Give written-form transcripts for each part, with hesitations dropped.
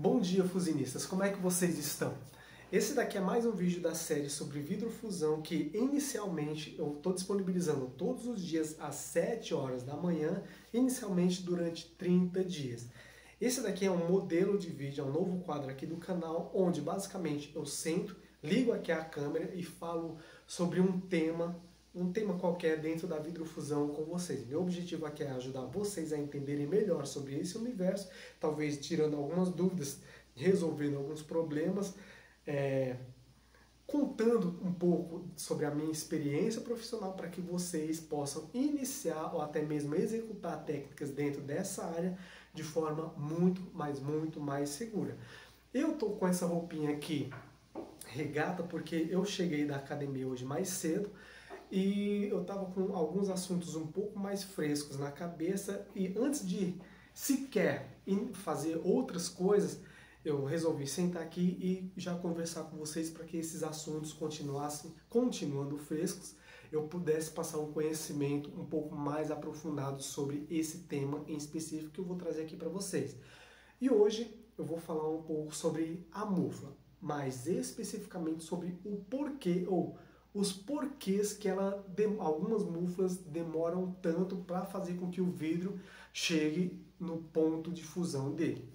Bom dia, fuzinistas! Como é que vocês estão? Esse daqui é mais um vídeo da série sobre vidrofusão que inicialmente eu estou disponibilizando todos os dias às 7 horas da manhã, inicialmente durante 30 dias. Esse daqui é um modelo de vídeo, é um novo quadro aqui do canal, onde basicamente eu sento, ligo aqui a câmera e falo sobre um tema qualquer dentro da vidrofusão com vocês. Meu objetivo aqui é ajudar vocês a entenderem melhor sobre esse universo, talvez tirando algumas dúvidas, resolvendo alguns problemas, contando um pouco sobre a minha experiência profissional para que vocês possam iniciar ou até mesmo executar técnicas dentro dessa área de forma muito mais segura. Eu tô com essa roupinha aqui regata porque eu cheguei da academia hoje mais cedo e eu estava com alguns assuntos um pouco mais frescos na cabeça e antes de sequer fazer outras coisas, eu resolvi sentar aqui e já conversar com vocês para que esses assuntos continuando frescos, eu pudesse passar um conhecimento um pouco mais aprofundado sobre esse tema em específico que eu vou trazer aqui para vocês. E hoje eu vou falar um pouco sobre a mufla, mais especificamente sobre o porquê ou os porquês que algumas muflas demoram tanto para fazer com que o vidro chegue no ponto de fusão dele.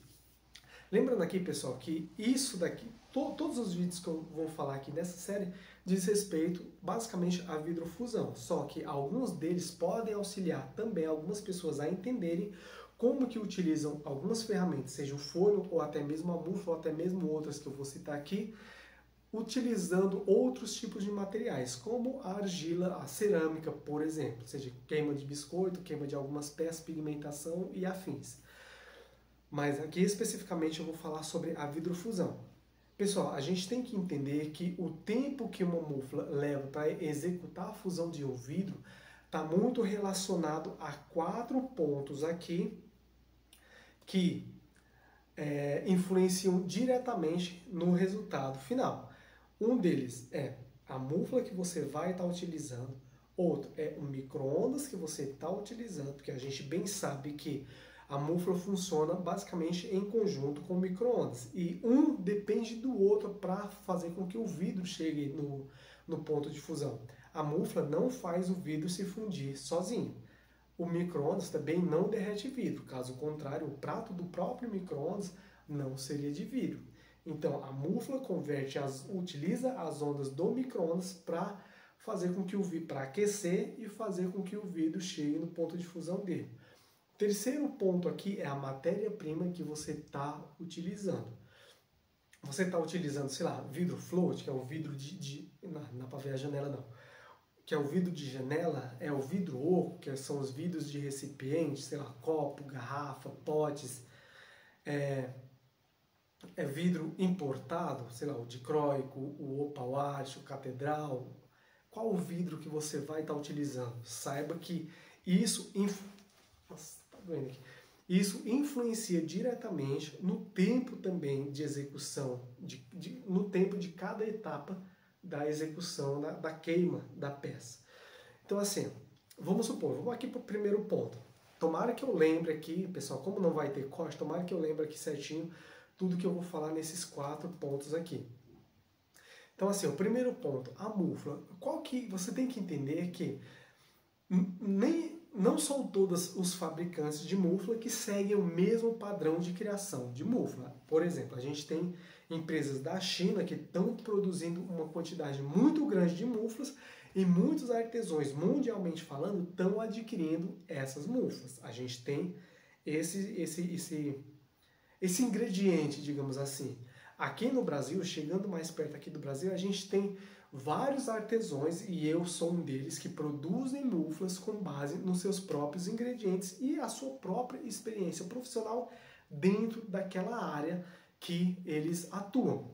Lembrando aqui, pessoal, que isso daqui, todos os vídeos que eu vou falar aqui nessa série diz respeito basicamente à vidrofusão, só que alguns deles podem auxiliar também algumas pessoas a entenderem como que utilizam algumas ferramentas, seja o forno ou até mesmo a mufla ou até mesmo outras que eu vou citar aqui, utilizando outros tipos de materiais, como a argila, a cerâmica, por exemplo, seja queima de biscoito, queima de algumas peças, pigmentação e afins. Mas aqui especificamente eu vou falar sobre a vidrofusão. Pessoal, a gente tem que entender que o tempo que uma mufla leva para executar a fusão de um vidro está muito relacionado a 4 pontos aqui que influenciam diretamente no resultado final. Um deles é a mufla que você vai estar utilizando, outro é o micro-ondas que você está utilizando, porque a gente bem sabe que a mufla funciona basicamente em conjunto com o micro-ondas. E um depende do outro para fazer com que o vidro chegue no ponto de fusão. A mufla não faz o vidro se fundir sozinho. O micro-ondas também não derrete vidro. Caso contrário, o prato do próprio micro-ondas não seria de vidro. Então, a mufla utiliza as ondas do micro-ondas para fazer com que para aquecer e fazer com que o vidro chegue no ponto de fusão dele. Terceiro ponto aqui é a matéria-prima que você está utilizando. Você está utilizando, sei lá, vidro float, que é o vidro não dá para ver a janela não. Que é o vidro de janela, é o vidro oco, que são os vidros de recipiente, sei lá, copo, garrafa, potes. É vidro importado, sei lá, o dicróico, o opal-arte, o catedral. Qual o vidro que você vai estar utilizando? Saiba que isso isso influencia diretamente no tempo também de execução, no tempo de cada etapa da execução, da queima da peça. Então assim, vamos supor, vamos aqui para o primeiro ponto. Tomara que eu lembre aqui, pessoal, como não vai ter corte, tomara que eu lembre aqui certinho tudo que eu vou falar nesses 4 pontos aqui. Então assim, o primeiro ponto, a mufla. Você tem que entender que não são todos os fabricantes de mufla que seguem o mesmo padrão de criação de mufla. Por exemplo, a gente tem empresas da China que estão produzindo uma quantidade muito grande de muflas e muitos artesãos, mundialmente falando, estão adquirindo essas muflas. A gente tem esse ingrediente, digamos assim. Aqui no Brasil, chegando mais perto aqui do Brasil, a gente tem vários artesãos, e eu sou um deles, que produzem muflas com base nos seus próprios ingredientes e a sua própria experiência profissional dentro daquela área que eles atuam.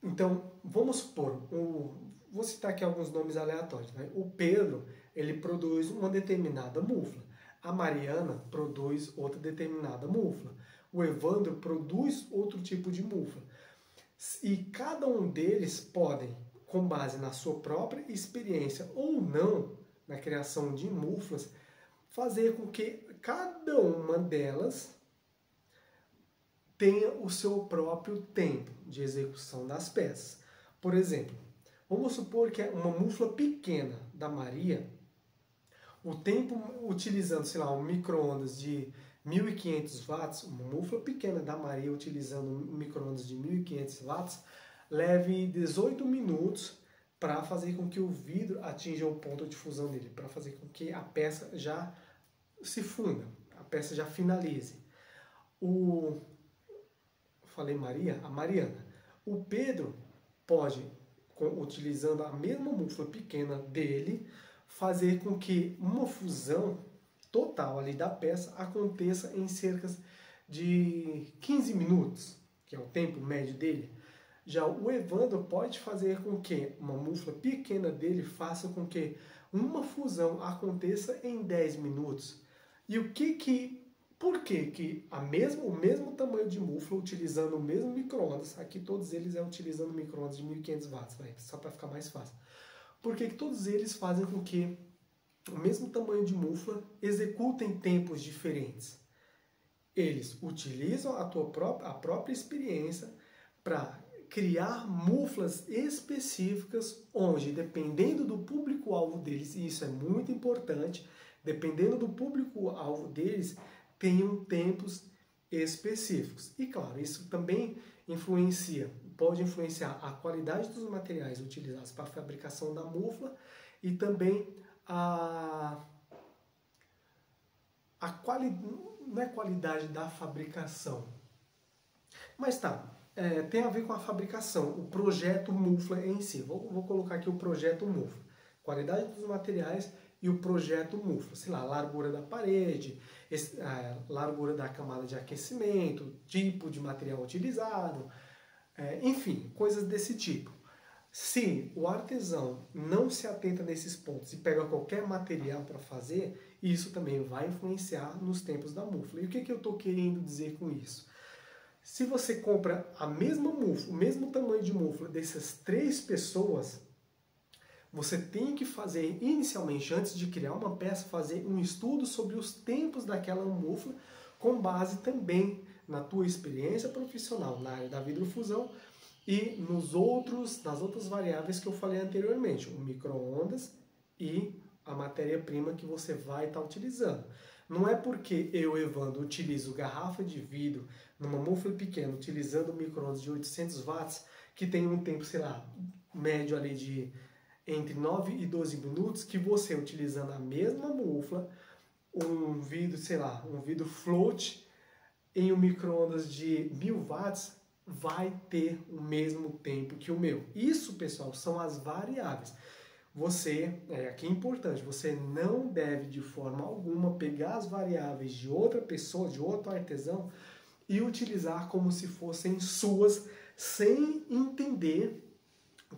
Então, vamos supor, vou citar aqui alguns nomes aleatórios, né? O Pedro, ele produz uma determinada mufla. A Mariana produz outra determinada mufla. O Evandro produz outro tipo de mufla. E cada um deles podem, com base na sua própria experiência ou não na criação de muflas, fazer com que cada uma delas tenha o seu próprio tempo de execução das peças. Por exemplo, vamos supor que é uma mufla pequena da Maria, o tempo utilizando, sei lá, um micro-ondas de 1.500 watts, uma mufla pequena da Maria utilizando um micro-ondas de 1.500 watts, leve 18 minutos para fazer com que o vidro atinja o ponto de fusão dele, para fazer com que a peça já se funda, a peça já finalize. Falei Maria? A Mariana. O Pedro pode, utilizando a mesma mufla pequena dele, fazer com que uma fusão total ali da peça aconteça em cerca de 15 minutos, que é o tempo médio dele. Já o Evandro pode fazer com que uma mufla pequena dele faça com que uma fusão aconteça em 10 minutos. E por que o mesmo tamanho de mufla, utilizando o mesmo micro-ondas, aqui todos eles utilizando micro-ondas de 1.500 watts, só para ficar mais fácil. Por que todos eles fazem com que o mesmo tamanho de mufla executem tempos diferentes? Eles utilizam a própria experiência para criar muflas específicas onde, dependendo do público-alvo deles, e isso é muito importante, dependendo do público-alvo deles, tenham tempos específicos. E claro, isso também pode influenciar a qualidade dos materiais utilizados para a fabricação da mufla e também não é qualidade da fabricação, mas tem a ver com a fabricação, o projeto mufla em si. Vou colocar aqui o projeto mufla, qualidade dos materiais e o projeto mufla, sei lá, largura da parede, largura da camada de aquecimento, tipo de material utilizado, enfim, coisas desse tipo. Se o artesão não se atenta nesses pontos e pega qualquer material para fazer, isso também vai influenciar nos tempos da mufla. E o que eu estou querendo dizer com isso? Se você compra a mesma mufla, o mesmo tamanho de mufla dessas 3 pessoas, você tem que fazer, inicialmente, antes de criar uma peça, fazer um estudo sobre os tempos daquela mufla, com base também na tua experiência profissional na área da vidrofusão e nas outras variáveis que eu falei anteriormente, o micro-ondas e a matéria-prima que você vai estar utilizando. Não é porque eu, Evandro, utilizo garrafa de vidro numa mufla pequena, utilizando micro-ondas de 800 watts, que tem um tempo, sei lá, médio ali de entre 9 e 12 minutos, que você, utilizando a mesma mufla, um vidro, sei lá, um vidro float em um micro-ondas de 1.000 watts, vai ter o mesmo tempo que o meu. Isso, pessoal, são as variáveis. Aqui é importante, você não deve de forma alguma pegar as variáveis de outra pessoa, de outro artesão, e utilizar como se fossem suas, sem entender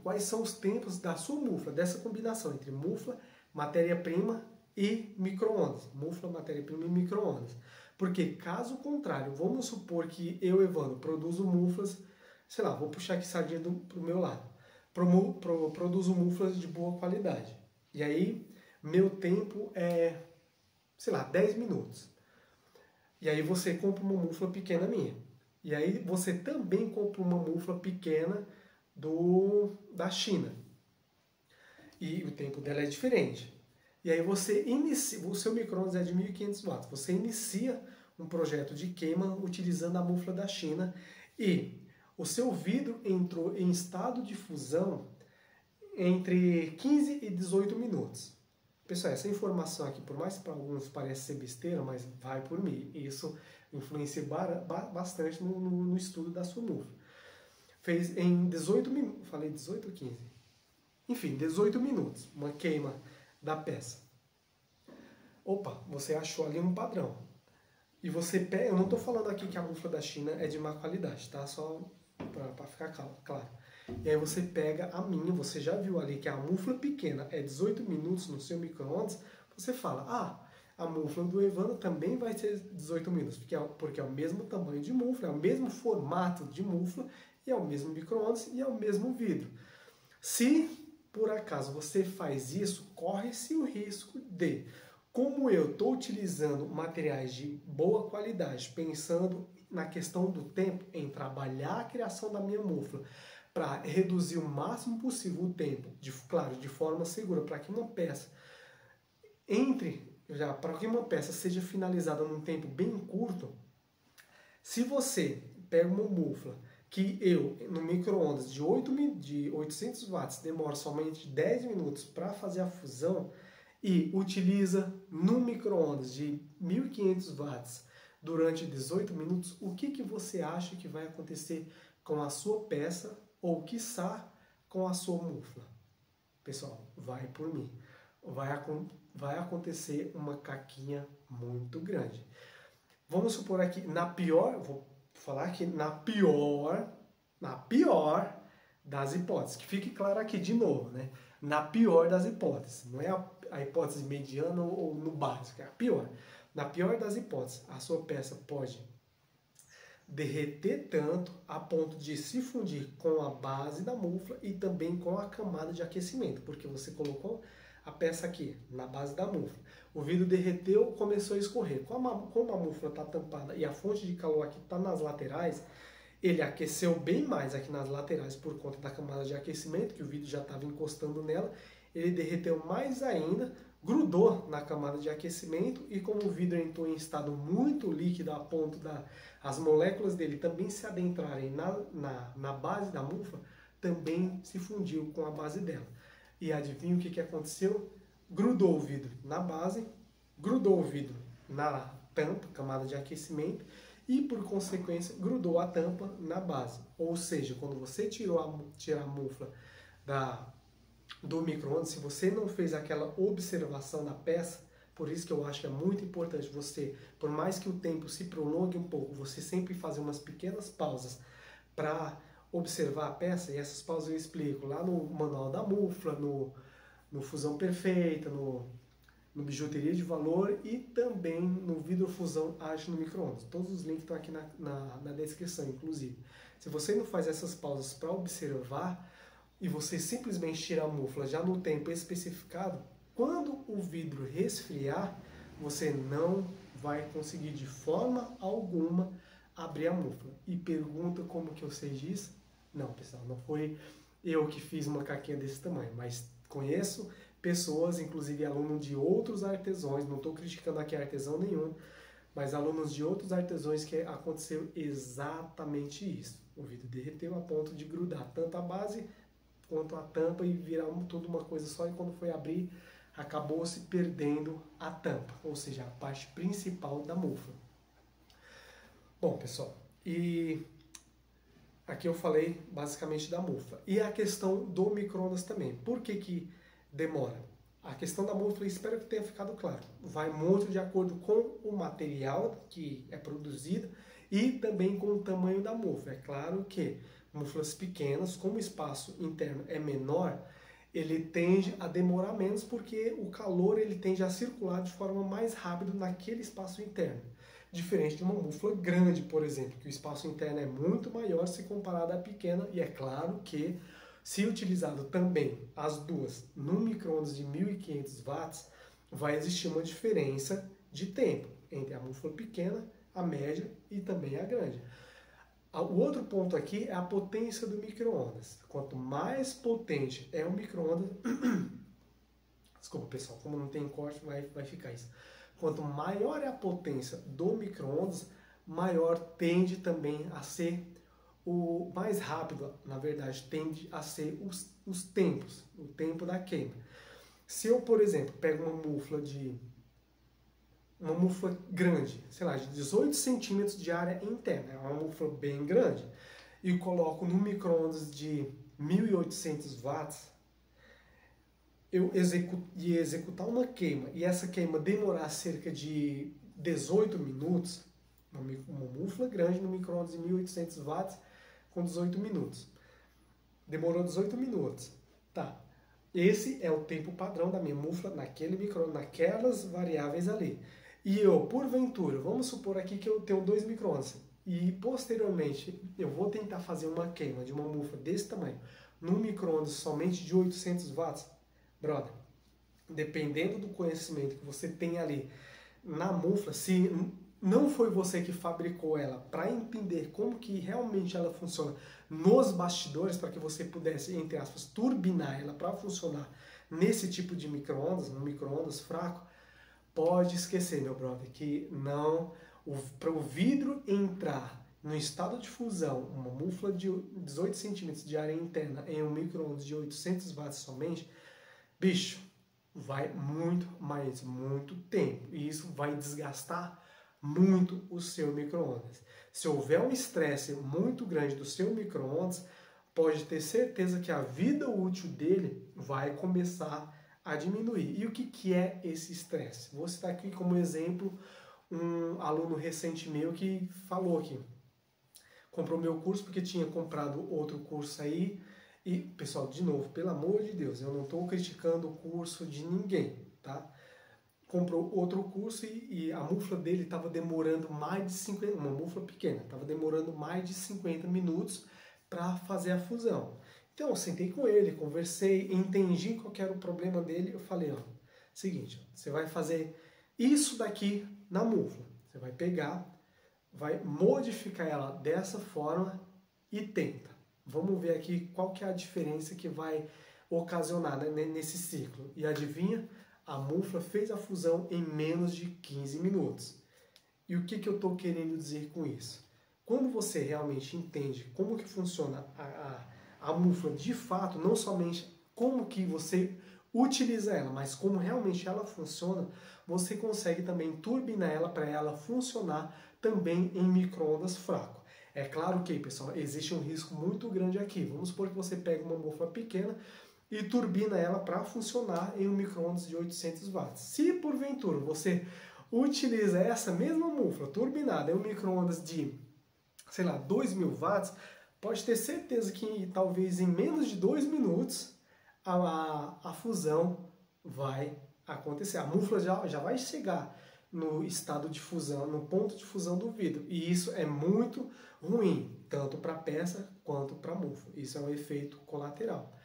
quais são os tempos da sua mufla, dessa combinação entre mufla, matéria-prima e micro-ondas. Mufla, matéria-prima e micro-ondas. Porque, caso contrário, vamos supor que eu, Evandro, produzo muflas, sei lá, vou puxar aqui sardinha pro meu lado. Produzo muflas de boa qualidade. E aí, meu tempo é, sei lá, 10 minutos. E aí você compra uma mufla pequena minha. E aí você também compra uma mufla pequena da China. E o tempo dela é diferente. E aí você inicia, o seu micro-ondas é de 1.500 watts. Você inicia um projeto de queima utilizando a mufla da China e o seu vidro entrou em estado de fusão entre 15 e 18 minutos. Pessoal, essa informação aqui, por mais que para alguns pareça ser besteira, mas vai por mim. Isso influencia bastante no estudo da sua mufla. Fez em 18 minutos, falei 18 ou 15? Enfim, 18 minutos, uma queima da peça. Opa, você achou ali um padrão. E você pega, eu não estou falando aqui que a mufla da China é de má qualidade, tá? Só para ficar claro. E aí você pega a minha, você já viu ali que a mufla pequena é 18 minutos no seu micro-ondas, você fala, a mufla do Evandro também vai ser 18 minutos, porque é o mesmo tamanho de mufla, é o mesmo formato de mufla, e é o mesmo micro-ondas e é o mesmo vidro. Se por acaso você faz isso, corre-se o risco de, como eu estou utilizando materiais de boa qualidade, pensando na questão do tempo, em trabalhar a criação da minha mufla, para reduzir o máximo possível o tempo, claro, de forma segura, para que uma peça para que uma peça seja finalizada num tempo bem curto. Se você pega uma mufla que no micro-ondas de 800 watts, demora somente 10 minutos para fazer a fusão e utiliza no micro-ondas de 1500 watts durante 18 minutos, o que você acha que vai acontecer com a sua peça ou, quiçá, com a sua mufla? Pessoal, vai por mim. Vai acontecer uma caquinha muito grande. Vamos supor aqui, vou falar aqui na pior das hipóteses, que fique claro aqui de novo, né? Na pior das hipóteses, não é a hipótese mediana ou no básico, é a pior. Na pior das hipóteses, a sua peça pode derreter tanto a ponto de se fundir com a base da mufla e também com a camada de aquecimento, porque você colocou a peça aqui na base da mufla. O vidro derreteu, começou a escorrer. Como a mufla está tampada e a fonte de calor aqui está nas laterais, ele aqueceu bem mais aqui nas laterais por conta da camada de aquecimento, que o vidro já estava encostando nela. Ele derreteu mais ainda, grudou na camada de aquecimento e como o vidro entrou em estado muito líquido a ponto das moléculas dele também se adentrarem na base da mufla, também se fundiu com a base dela. E adivinha o que aconteceu? Grudou o vidro na base, grudou o vidro na tampa, camada de aquecimento, e por consequência grudou a tampa na base. Ou seja, quando você tirar a mufla do micro-ondas, se você não fez aquela observação da peça, por isso que eu acho que é muito importante você, por mais que o tempo se prolongue um pouco, você sempre fazer umas pequenas pausas para observar a peça, e essas pausas eu explico lá no manual da mufla, no Fusão Perfeita, no Bijuteria de Valor e também no Vidro Fusão Ágil no Micro-ondas. Todos os links estão aqui na descrição, inclusive. Se você não faz essas pausas para observar e você simplesmente tira a mufla já no tempo especificado, quando o vidro resfriar, você não vai conseguir de forma alguma abrir a mufla. E pergunta como que eu sei disso? Não, pessoal, não foi eu que fiz uma caquinha desse tamanho, mas conheço pessoas, inclusive alunos de outros artesãos, não estou criticando aqui artesão nenhum, mas alunos de outros artesãos que aconteceu exatamente isso. O vidro derreteu a ponto de grudar tanto a base quanto a tampa e virar tudo uma coisa só, e quando foi abrir, acabou se perdendo a tampa, ou seja, a parte principal da mufla. Bom, pessoal, e aqui eu falei basicamente da mufla. E a questão do micro-ondas também. Por que demora? A questão da mufla, espero que tenha ficado claro. Vai muito de acordo com o material que é produzido e também com o tamanho da mufla. É claro que muflas pequenas, como o espaço interno é menor, ele tende a demorar menos porque o calor ele tende a circular de forma mais rápida naquele espaço interno. Diferente de uma mufla grande, por exemplo, que o espaço interno é muito maior se comparado à pequena, e é claro que se utilizado também as duas no micro-ondas de 1500 watts, vai existir uma diferença de tempo entre a mufla pequena, a média e também a grande. O outro ponto aqui é a potência do micro-ondas. Quanto mais potente é o micro-ondas... Desculpa, pessoal, como não tem corte, vai ficar isso. Quanto maior é a potência do micro-ondas, maior tende também a ser o mais rápido, na verdade, tende a ser os tempos, o tempo da queima. Se eu, por exemplo, pego uma mufla grande, sei lá, de 18 centímetros de área interna, é uma mufla bem grande, e coloco no micro-ondas de 1800 watts, eu executar uma queima, e essa queima demorar cerca de 18 minutos, uma mufla grande no micro-ondas de 1800 watts, com 18 minutos. Demorou 18 minutos. Tá. Esse é o tempo padrão da minha mufla naquele micro-ondas, naquelas variáveis ali. E eu, porventura, vamos supor aqui que eu tenho 2 micro-ondas e posteriormente eu vou tentar fazer uma queima de uma mufla desse tamanho num micro-ondas somente de 800 watts, brother, dependendo do conhecimento que você tem ali na mufla, se não foi você que fabricou ela, para entender como que realmente ela funciona nos bastidores, para que você pudesse, entre aspas, turbinar ela para funcionar nesse tipo de micro-ondas, um micro-ondas fraco, pode esquecer, meu brother, que não, para o vidro entrar no estado de fusão, uma mufla de 18 centímetros de área interna em um micro-ondas de 800 watts somente, bicho, vai muito, mas muito tempo. E isso vai desgastar muito o seu micro-ondas. Se houver um estresse muito grande do seu micro-ondas, pode ter certeza que a vida útil dele vai começar a diminuir. E o que é esse estresse? Vou citar aqui como exemplo um aluno recente meu que falou aqui. Comprou meu curso porque tinha comprado outro curso aí. E, pessoal, de novo, pelo amor de Deus, eu não estou criticando o curso de ninguém, tá? Comprou outro curso e a mufla dele estava demorando mais de 50, uma mufla pequena, estava demorando mais de 50 minutos para fazer a fusão. Então eu sentei com ele, conversei, entendi qual era o problema dele, eu falei, ó, seguinte, você vai fazer isso daqui na mufla, você vai pegar, vai modificar ela dessa forma e tenta. Vamos ver aqui qual que é a diferença que vai ocasionar, né, nesse ciclo. E adivinha? A mufla fez a fusão em menos de 15 minutos. E o que eu estou querendo dizer com isso? Quando você realmente entende como que funciona a mufla de fato, não somente como que você utiliza ela, mas como realmente ela funciona, você consegue também turbinar ela para ela funcionar também em micro-ondas fraco. É claro que, pessoal, existe um risco muito grande aqui. Vamos supor que você pega uma mufla pequena e turbina ela para funcionar em um micro-ondas de 800 watts. Se porventura você utiliza essa mesma mufla turbinada em um micro-ondas de, sei lá, 2000 watts, pode ter certeza que talvez em menos de 2 minutos a fusão vai acontecer. A mufla já vai chegar no estado de fusão, no ponto de fusão do vidro. E isso é muito ruim, tanto para a peça quanto para a mufla. Isso é um efeito colateral.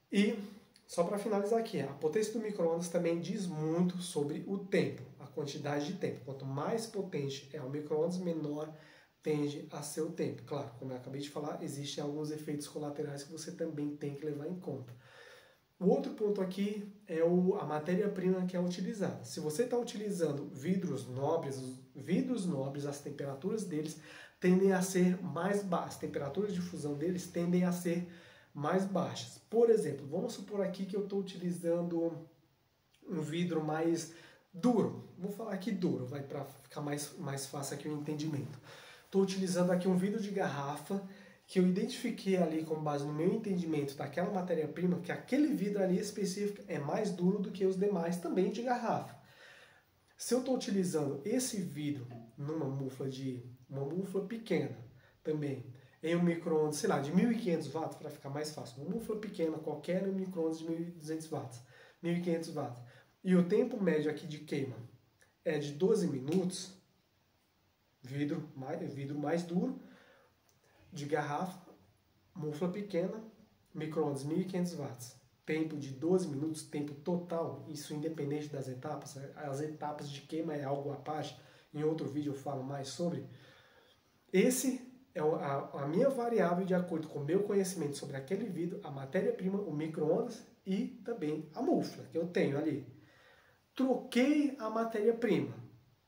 E, só para finalizar aqui, a potência do micro-ondas também diz muito sobre o tempo, a quantidade de tempo. Quanto mais potente é o micro-ondas, menor tende a ser o tempo. Claro, como eu acabei de falar, existem alguns efeitos colaterais que você também tem que levar em conta. O outro ponto aqui é a matéria-prima que é utilizada. Se você está utilizando vidros nobres, os vidros nobres, as temperaturas deles tendem a ser mais baixas, as temperaturas de fusão deles tendem a ser mais baixas. Por exemplo, vamos supor aqui que eu estou utilizando um vidro mais duro. Vou falar aqui duro, vai para ficar mais fácil aqui o entendimento. Estou utilizando aqui um vidro de garrafa que eu identifiquei ali com base no meu entendimento daquela matéria-prima, que aquele vidro ali específico é mais duro do que os demais também de garrafa. Se eu estou utilizando esse vidro numa uma mufla pequena também, em um micro-ondas, sei lá, de 1500 watts, para ficar mais fácil, uma mufla pequena qualquer, um micro-ondas de 1200 watts, 1500 watts, e o tempo médio aqui de queima é de 12 minutos, vidro mais duro, de garrafa, mufla pequena, micro-ondas 1500 watts, tempo de 12 minutos, tempo total, isso independente das etapas, as etapas de queima é algo à parte, em outro vídeo eu falo mais sobre. Esse é a minha variável de acordo com o meu conhecimento sobre aquele vidro, a matéria-prima, o micro-ondas e também a mufla que eu tenho ali. Troquei a matéria-prima,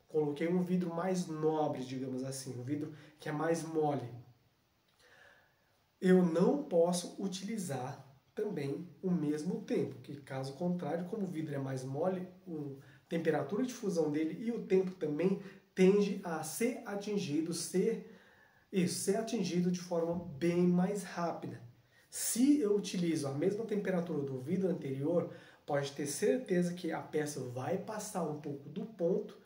coloquei um vidro mais nobre, digamos assim, um vidro que é mais mole. Eu não posso utilizar também o mesmo tempo, que caso contrário, como o vidro é mais mole, a temperatura de fusão dele e o tempo também tende a ser atingido, ser atingido de forma bem mais rápida. Se eu utilizo a mesma temperatura do vidro anterior, pode ter certeza que a peça vai passar um pouco do ponto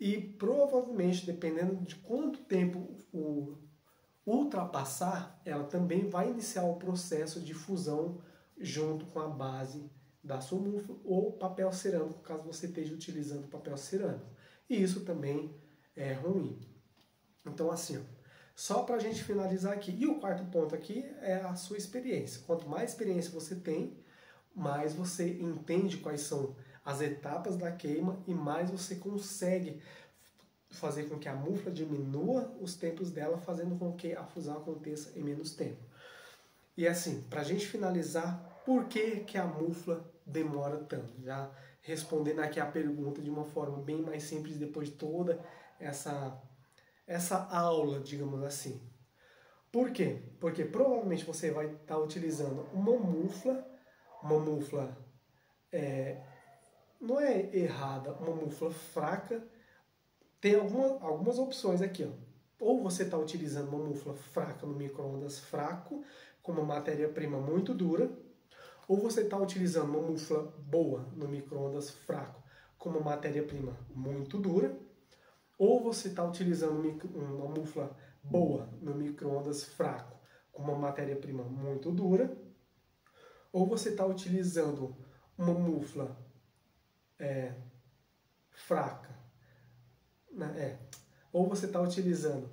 e provavelmente, dependendo de quanto tempo ultrapassar, ela também vai iniciar o processo de fusão junto com a base da sua mufla ou papel cerâmico, caso você esteja utilizando papel cerâmico. E isso também é ruim. Então, assim, só para a gente finalizar aqui. E o quarto ponto aqui é a sua experiência. Quanto mais experiência você tem, mais você entende quais são as etapas da queima e mais você consegue fazer com que a mufla diminua os tempos dela, fazendo com que a fusão aconteça em menos tempo. E assim, para a gente finalizar, por que a mufla demora tanto? Já respondendo aqui a pergunta de uma forma bem mais simples, depois de toda essa aula, digamos assim. Por quê? Porque provavelmente você vai estar utilizando uma mufla não é errada, uma mufla fraca. Tem algumas opções aqui, ó. Ou você está utilizando uma mufla fraca no micro-ondas fraco, com uma matéria-prima muito dura, ou você está utilizando uma mufla boa no micro-ondas fraco, com uma matéria-prima muito dura, ou você está utilizando uma mufla boa no micro-ondas fraco, com uma matéria-prima muito dura, ou você está utilizando uma mufla fraca, né? Ou você está utilizando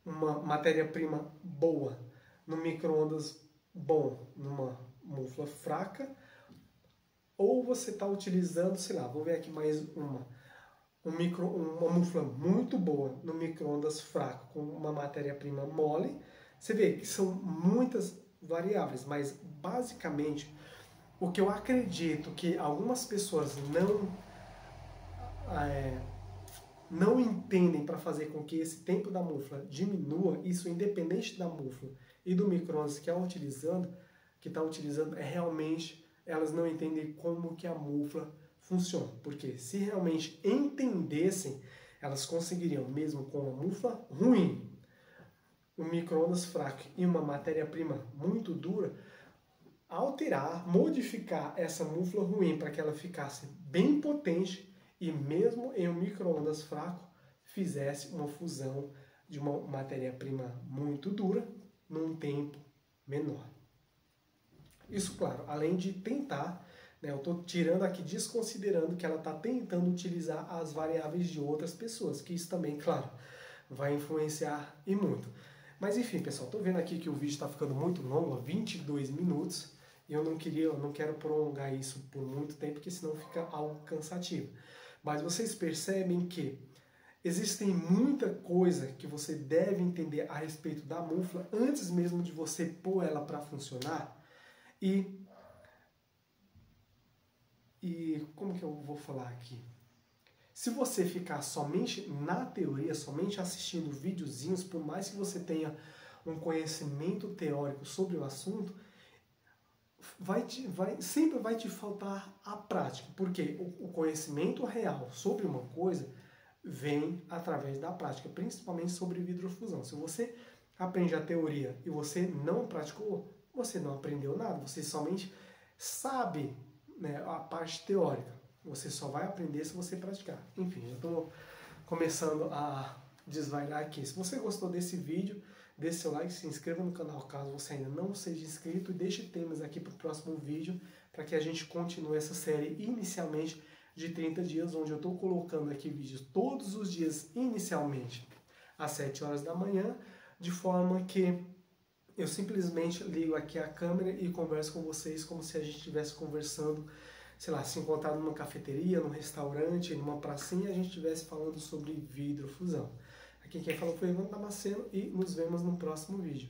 uma matéria-prima boa no micro-ondas bom, numa mufla fraca, ou você está utilizando, sei lá, vou ver aqui mais uma mufla muito boa no micro-ondas fraco com uma matéria-prima mole. Você vê que são muitas variáveis, mas basicamente o que eu acredito que algumas pessoas não entendem para fazer com que esse tempo da mufla diminua, isso independente da mufla e do micro-ondas que está utilizando, é realmente elas não entendem como que a mufla funciona. Porque se realmente entendessem, elas conseguiriam, mesmo com uma mufla ruim, um micro-ondas fraco e uma matéria-prima muito dura, alterar, modificar essa mufla ruim para que ela ficasse bem potente e mesmo em um micro-ondas fraco fizesse uma fusão de uma matéria-prima muito dura num tempo menor. Isso, claro, além de tentar, né, eu estou tirando aqui, desconsiderando que ela está tentando utilizar as variáveis de outras pessoas, que isso também, claro, vai influenciar e muito. Mas enfim, pessoal, estou vendo aqui que o vídeo está ficando muito longo, 22 minutos, e eu não quero prolongar isso por muito tempo, porque senão fica algo cansativo. Mas vocês percebem que existem muita coisa que você deve entender a respeito da mufla antes mesmo de você pôr ela para funcionar. E como que eu vou falar aqui? Se você ficar somente na teoria, somente assistindo videozinhos, por mais que você tenha um conhecimento teórico sobre o assunto, sempre vai te faltar a prática, porque o conhecimento real sobre uma coisa vem através da prática, principalmente sobre vidrofusão. Se você aprende a teoria e você não praticou, você não aprendeu nada, você somente sabe, né, a parte teórica. Você só vai aprender se você praticar. Enfim, eu estou começando a desvairar aqui. Se você gostou desse vídeo, deixe seu like, se inscreva no canal caso você ainda não seja inscrito e deixe temas aqui para o próximo vídeo para que a gente continue essa série inicialmente de 30 dias, onde eu estou colocando aqui vídeos todos os dias inicialmente às 7 horas da manhã, de forma que eu simplesmente ligo aqui a câmera e converso com vocês como se a gente estivesse conversando, sei lá, se encontrar numa cafeteria, num restaurante, numa pracinha, a gente estivesse falando sobre vidrofusão. Aqui quem falou foi Ivan Damasceno e nos vemos no próximo vídeo.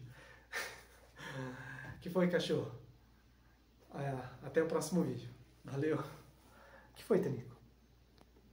Que foi, cachorro? Até o próximo vídeo. Valeu. Que foi, Tanico?